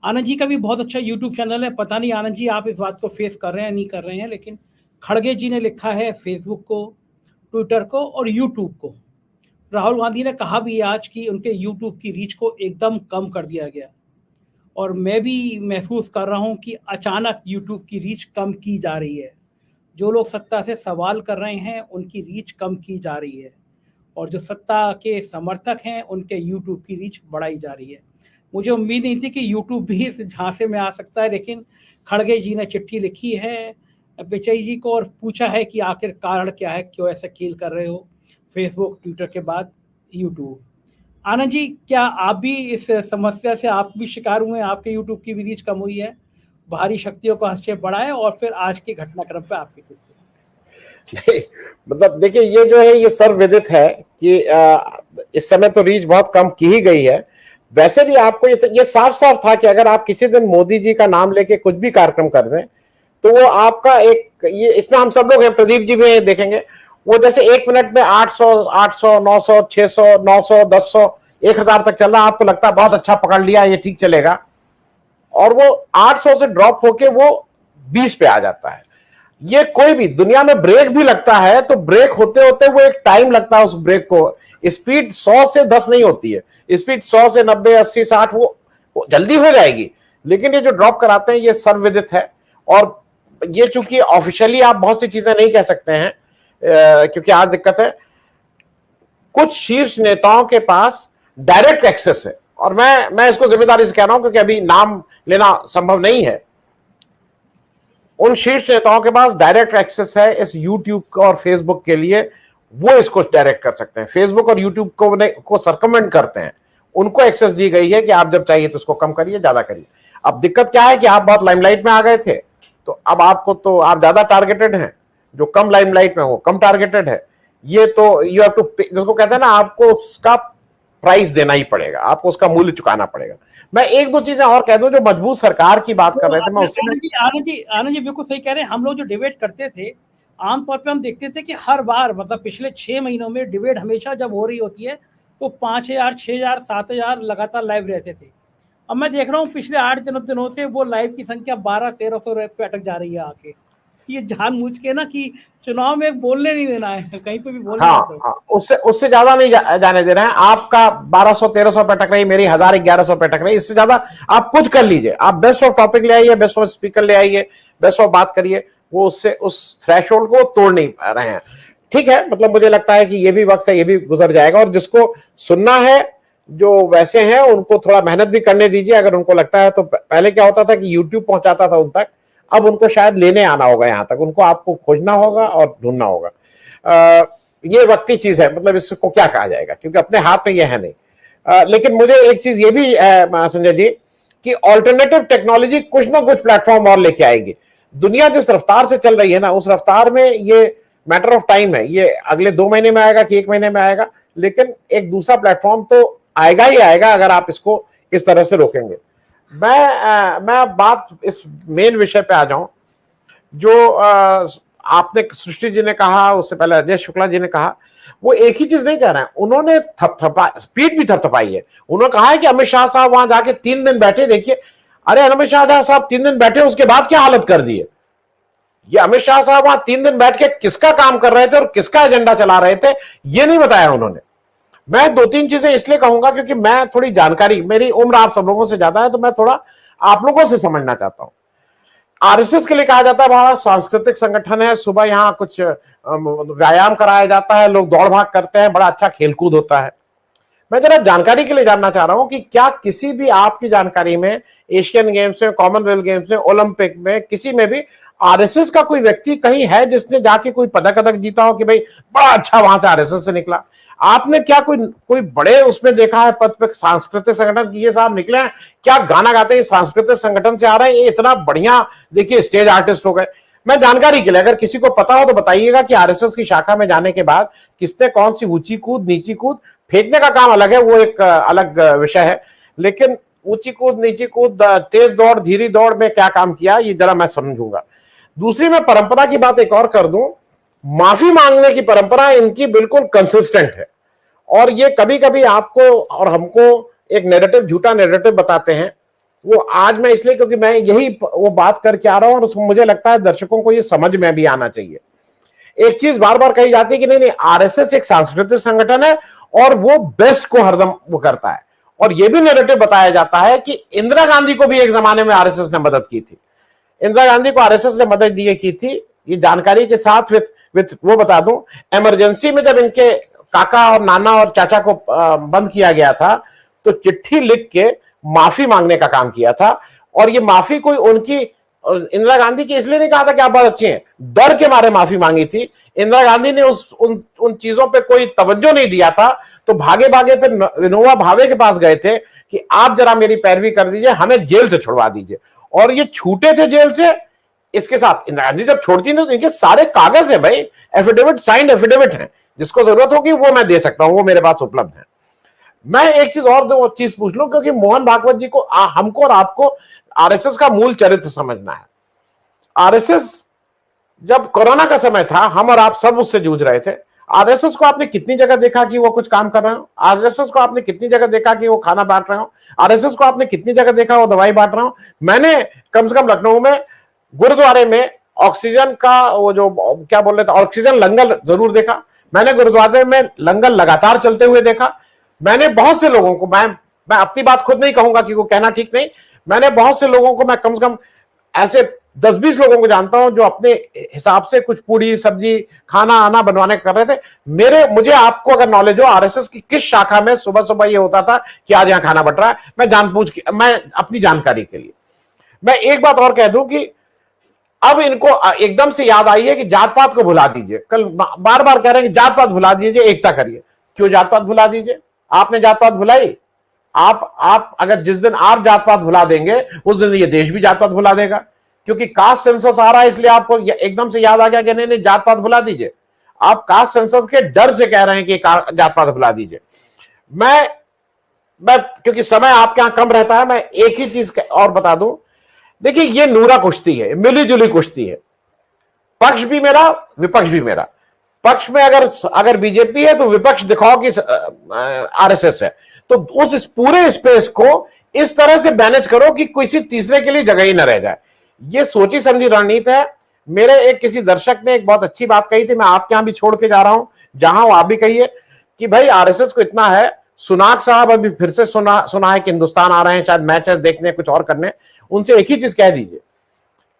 आनंद जी का भी बहुत अच्छा यूट्यूब चैनल है। पता नहीं आनंद जी आप इस बात को फेस कर रहे हैं नहीं कर रहे हैं, लेकिन खड़गे जी ने लिखा है फेसबुक को, ट्विटर को और यूट्यूब को। राहुल गांधी ने कहा भी आज कि उनके यूट्यूब की रीच को एकदम कम कर दिया गया, और मैं भी महसूस कर रहा हूं कि अचानक यूट्यूब की रीच कम की जा रही है। जो लोग सत्ता से सवाल कर रहे हैं उनकी रीच कम की जा रही है, और जो सत्ता के समर्थक हैं उनके यूट्यूब की रीच बढ़ाई जा रही है। मुझे उम्मीद नहीं थी कि यूट्यूब भी इस झांसे में आ सकता है, लेकिन खड़गे जी ने चिट्ठी लिखी है पिचई जी को और पूछा है कि आखिर कारण क्या है, क्यों ऐसा खेल कर रहे हो फेसबुक ट्विटर के बाद यूट्यूब। आनंद जी, क्या आप भी इस समस्या से आप भी शिकार हुए हैं? आपके यूट्यूब की भी रीच कम हुई है, बाहरी शक्तियों का हस्तक्षेप बढ़ा है, और फिर आज के घटनाक्रम पे आपकी नहीं, मतलब देखिए ये जो है ये सर्वविदित है कि इस समय तो रीच बहुत कम की ही गई है। वैसे भी आपको ये साफ साफ था कि अगर आप किसी दिन मोदी जी का नाम लेके कुछ भी कार्यक्रम कर दें तो वो आपका एक, ये इसमें हम सब लोग हैं, प्रदीप जी भी देखेंगे, वो जैसे 1 मिनट में 800 900 600 900 1000 1000 तक चल रहा, आपको लगता है बहुत अच्छा पकड़ लिया, ये ठीक चलेगा, और वो 800 से ड्रॉप होके वो 20 पे आ जाता है। ये कोई भी दुनिया में ब्रेक भी लगता है तो ब्रेक होते होते वो एक टाइम लगता है उस ब्रेक को। स्पीड 100 से 10 नहीं होती है, स्पीड 100 से 90 80 60 वो जल्दी हो जाएगी, लेकिन ये जो ड्रॉप कराते हैं ये सर्वविदित है। और ये चूंकि ऑफिशियली आप बहुत सी चीजें नहीं कह सकते हैं क्योंकि आज दिक्कत है, कुछ शीर्ष नेताओं के पास डायरेक्ट एक्सेस है, और मैं इसको जिम्मेदारी से कह रहा हूं क्योंकि अभी नाम लेना संभव नहीं है। उन शीर्ष नेताओं के पास डायरेक्ट एक्सेस है इस यूट्यूब और फेसबुक के लिए, वो इसको डायरेक्ट कर सकते हैं। फेसबुक और यूट्यूब को सरकमेंट करते हैं, उनको एक्सेस दी गई है कि आप जब चाहिए तो उसको कम करिए, ज्यादा करिए। अब दिक्कत क्या है कि आप बहुत लाइमलाइट में आ गए थे, तो अब आपको तो आप ज्यादा टारगेटेड हैं, जो कम लाइमलाइट में वो कम टारगेटेड है। ये तो यू हैव टू, जिसको कहते हैं ना, आपको उसका प्राइस देना ही पड़ेगा, आपको उसका मूल्य चुकाना पड़ेगा। मैं एक दो चीजें और कह दूं, जो मजबूत सरकार की बात कर रहे थे, मैं उससे आनंद जी बिल्कुल सही कह रहे हैं। हम लोग जो डिबेट करते थे, आमतौर पे हम देखते थे कि हर बार, मतलब पिछले 6 महीनों में डिबेट हमेशा जब हो रही होती है तो 5000 6000 7000 लगातार लाइव रहते थे। अब मैं देख रहा हूँ पिछले 8 दिनों से वो लाइव की संख्या 1200-1300 पे अटक जा रही है आके। ये जानबूझ के ना कि चुनाव में बोलने नहीं देना है, कहीं पे भी बोलने हाँ, उससे ज्यादा नहीं जाने दे रहे हैं। आपका 1200-1300 पे अटक रही, मेरी 1000-1100 पे अटक रही, इससे ज्यादा आप कुछ कर लीजिए, आप बेस्ट ऑफ टॉपिक ले आइए, बेस्ट ऑफ स्पीकर ले आइए, बेस्ट ऑफ बात करिए, वो उससे उस थ्रेशोल्ड को तोड़ नहीं पा रहे हैं। ठीक है, मतलब मुझे लगता है कि ये भी वक्त है, ये भी गुजर जाएगा, और जिसको सुनना है, जो वैसे हैं, उनको थोड़ा मेहनत भी करने दीजिए अगर उनको लगता है तो। पहले क्या होता था कि यूट्यूब पहुंचाता था उन तक, अब उनको शायद लेने आना होगा यहाँ तक, उनको आपको खोजना होगा और ढूंढना होगा। ये वक्ती चीज है, मतलब इसको क्या कहा जाएगा, क्योंकि अपने हाथ में ये है नहीं। लेकिन मुझे एक चीज ये भी है संजय जी, कि ऑल्टरनेटिव टेक्नोलॉजी कुछ ना कुछ प्लेटफॉर्म और लेके आएगी। दुनिया जिस रफ्तार से चल रही है ना, उस रफ्तार में ये मैटर ऑफ टाइम है, ये अगले 2 महीने में आएगा कि 1 महीने में आएगा, लेकिन एक दूसरा प्लेटफॉर्म तो आएगा ही आएगा अगर आप इसको इस तरह से रोकेंगे। मैं बात इस मेन विषय पे आ जाऊं, जो आपने सृष्टि जी ने कहा, उससे पहले अजय शुक्ला जी ने कहा, वो एक ही चीज नहीं कह रहे हैं, उन्होंने स्पीड भी थपथपाई है। उन्होंने कहा है कि अमित शाह साहब वहां जाके 3 दिन बैठे, देखिए, अरे अमित शाह साहब 3 दिन बैठे, उसके बाद क्या हालत कर दी है। ये अमित शाह साहब वहां 3 दिन बैठ के किसका काम कर रहे थे और किसका एजेंडा चला रहे थे, ये नहीं बताया उन्होंने। मैं 2-3 चीजें इसलिए कहूंगा क्योंकि मैं थोड़ी जानकारी, मेरी उम्र आप सब लोगों से ज्यादा है, तो मैं थोड़ा आप लोगों से समझना चाहता हूं। आरएसएस के लिए कहा जाता है बड़ा सांस्कृतिक संगठन है, सुबह यहाँ कुछ व्यायाम कराया जाता है, लोग दौड़ भाग करते हैं, बड़ा अच्छा खेलकूद होता है। मैं जरा जानकारी के लिए जानना चाह रहा हूं कि क्या किसी भी आपकी जानकारी में एशियन गेम्स में, कॉमनवेल्थ गेम्स में, ओलंपिक में, किसी में भी आरएसएस का कोई व्यक्ति कहीं है जिसने जाके कोई पदक जीता हो कि भाई बड़ा अच्छा वहां से आरएसएस से निकला? आपने क्या कोई बड़े उसमें देखा है पद पे सांस्कृतिक संगठन की, ये साहब निकले हैं, क्या गाना गाते हैं, सांस्कृतिक संगठन से आ रहे हैं, ये इतना बढ़िया, देखिए स्टेज आर्टिस्ट हो गए। मैं जानकारी के लिए, अगर किसी को पता हो तो बताइएगा कि आरएसएस की शाखा में जाने के बाद किसने कौन सी ऊंची कूद, नीची कूद, फेंकने का काम अलग है, वो एक अलग विषय है, लेकिन ऊंची कूद, नीची कूद, तेज दौड़, धीरे दौड़ में क्या काम किया, ये जरा मैं समझूंगा। दूसरी, मैं परंपरा की बात एक और कर दूं, माफी मांगने की परंपरा इनकी बिल्कुल कंसिस्टेंट है, और ये कभी कभी आपको और हमको एक नैरेटिव, झूठा नैरेटिव बताते हैं वो आज मैं इसलिए क्योंकि मैं यही वो बात करके आ रहा हूं और मुझे लगता है दर्शकों को ये समझ में भी आना चाहिए। एक चीज बार बार कही जाती है कि नहीं नहीं, आरएसएस एक सांस्कृतिक संगठन है और वो बेस्ट को हरदम वो करता है। और ये भी नैरेटिव बताया जाता है कि इंदिरा गांधी को भी एक जमाने में आरएसएस ने मदद की थी। इंदिरा गांधी को आरएसएस ने मदद दी की थी, ये जानकारी के साथ विथ वो बता दूं, इमरजेंसी में जब इनके काका और नाना और चाचा को बंद किया गया था तो चिट्ठी लिख के माफी मांगने का काम किया था। और ये माफी कोई उनकी इंदिरा गांधी की इसलिए नहीं कहा था कि आप बहुत अच्छे हैं, डर के मारे माफी मांगी थी। इंदिरा गांधी ने उन चीजों पे कोई तवज्जो नहीं दिया था, तो भागे भागे पे विनोबा भावे के पास गए थे कि आप जरा मेरी पैरवी कर दीजिए, हमें जेल से छुड़वा दीजिए। और ये छूटे थे जेल से। इसके साथ इंदिरा गांधी जब छोड़ती थी तो इनके सारे कागज है भाई, एफिडेविट, साइंड एफिडेविट है, जिसको जरूरत होगी वो मैं दे सकता हूं, वो मेरे पास उपलब्ध है। मैं एक चीज और दो चीज पूछ लूं, क्योंकि मोहन भागवत जी को हमको और आपको आरएसएस का मूल चरित्र समझना है। आरएसएस जब कोरोना का समय था, हम और आप सब उससे जूझ रहे थे। आरएसएस को आपने कितनी जगह देखा कि वो कुछ काम कर रहे हो? आरएसएस को आपने कितनी जगह देखा कि वो खाना बांट रहे हो? आरएसएस को आपने कितनी जगह देखा वो दवाई बांट रहे हो? मैंने कम से कम लखनऊ में गुरुद्वारे में ऑक्सीजन का वो जो क्या बोल रहे थे, ऑक्सीजन लंगर जरूर देखा। मैंने गुरुद्वारे में लंगर लगातार चलते हुए देखा। मैंने बहुत से लोगों को, मैं अपनी बात खुद नहीं कहूंगा कि वो कहना ठीक नहीं, मैंने बहुत से लोगों को, मैं कम से कम ऐसे 10-20 लोगों को जानता हूं जो अपने हिसाब से कुछ पूरी सब्जी खाना आना बनवाने कर रहे थे। मुझे आपको अगर नॉलेज हो आरएसएस की किस शाखा में सुबह सुबह ये होता था कि आज यहां खाना बट रहा है, मैं अपनी जानकारी के लिए मैं एक बात और कह दूं कि अब इनको एकदम से याद आई है कि जात पात को भुला दीजिए। कल बार बार कह रहे हैं कि जात पात भुला दीजिए, एकता करिए। क्यों जात पात भुला दीजिए? आपने जात पात भुलाई? आप अगर जिस दिन आप जात पात भुला देंगे उस दिन ये देश भी जात पात भुला देगा, क्योंकि कास्ट सेंसस आ रहा है, इसलिए आपको एकदम से याद आ गया कि नहीं नहीं जात पात भुला दीजिए। आप कास्ट सेंसस के डर से कह रहे हैं कि जात पात भुला दीजिए। मैं क्योंकि समय आपके यहां कम रहता है, मैं एक ही चीज और बता दूं। देखिए, ये नूरा कुश्ती है, मिली-जुली कुश्ती है। पक्ष भी मेरा, विपक्ष भी मेरा। पक्ष में अगर बीजेपी है तो विपक्ष दिखाओ कि आरएसएस है, तो उस पूरे स्पेस को इस तरह से मैनेज करो कि किसी तीसरे के लिए जगह ही न रह जाए। ये सोची समझी रणनीति है। मेरे एक किसी दर्शक ने एक बहुत अच्छी बात कही थी, मैं आपके यहां भी छोड़ के जा रहा हूं, जहां वो आप भी कहिए कि भाई आरएसएस को इतना है। सुनाक साहब अभी फिर से सुना है कि हिंदुस्तान आ रहे हैं, शायद मैचेस देखने, कुछ और करने। उनसे एक ही चीज कह दीजिए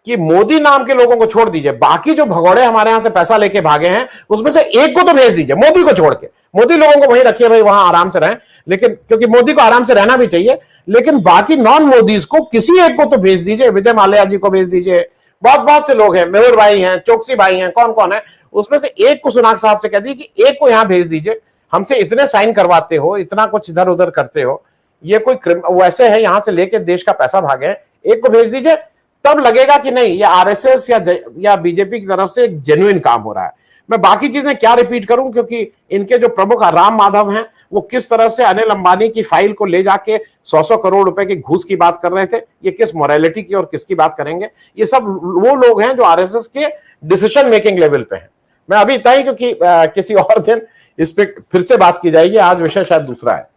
कि मोदी नाम के लोगों को छोड़ दीजिए, बाकी जो भगोड़े हमारे यहां से पैसा लेके भागे हैं उसमें से एक को तो भेज दीजिए, मोदी को छोड़ के। मोदी लोगों को वहीं रखिए भाई, वहां आराम से रहें, लेकिन क्योंकि मोदी को आराम से रहना भी चाहिए, लेकिन बाकी नॉन मोदीज को किसी एक को तो भेज दीजिए। विजय माल्या जी को भेज दीजिए, बहुत से लोग हैं, मेहुर भाई हैं, चौकसी भाई हैं, कौन कौन है, उसमें से एक को सुनाक साहब से कह दीजिए कि एक को यहां भेज दीजिए। हमसे इतने साइन करवाते हो, इतना कुछ इधर उधर करते हो, ये कोई वैसे है यहां से लेके देश का पैसा भागे, एक को भेज दीजिए। तब लगेगा कि नहीं, ये आरएसएस या बीजेपी की तरफ से एक जेन्युइन काम हो रहा है। मैं बाकी चीजें क्या रिपीट करूं, क्योंकि इनके जो प्रमुख राम माधव हैं वो किस तरह से अनिल अंबानी की फाइल को ले जाके 100 करोड़ रुपए की घूस की बात कर रहे थे, ये किस मोरालिटी की और किसकी बात करेंगे। ये सब वो लोग हैं जो आरएसएस के डिसीजन मेकिंग लेवल पे हैं। मैं अभी इतना ही, क्योंकि किसी और दिन इस पे फिर से बात की जाएगी, आज विषय शायद दूसरा है।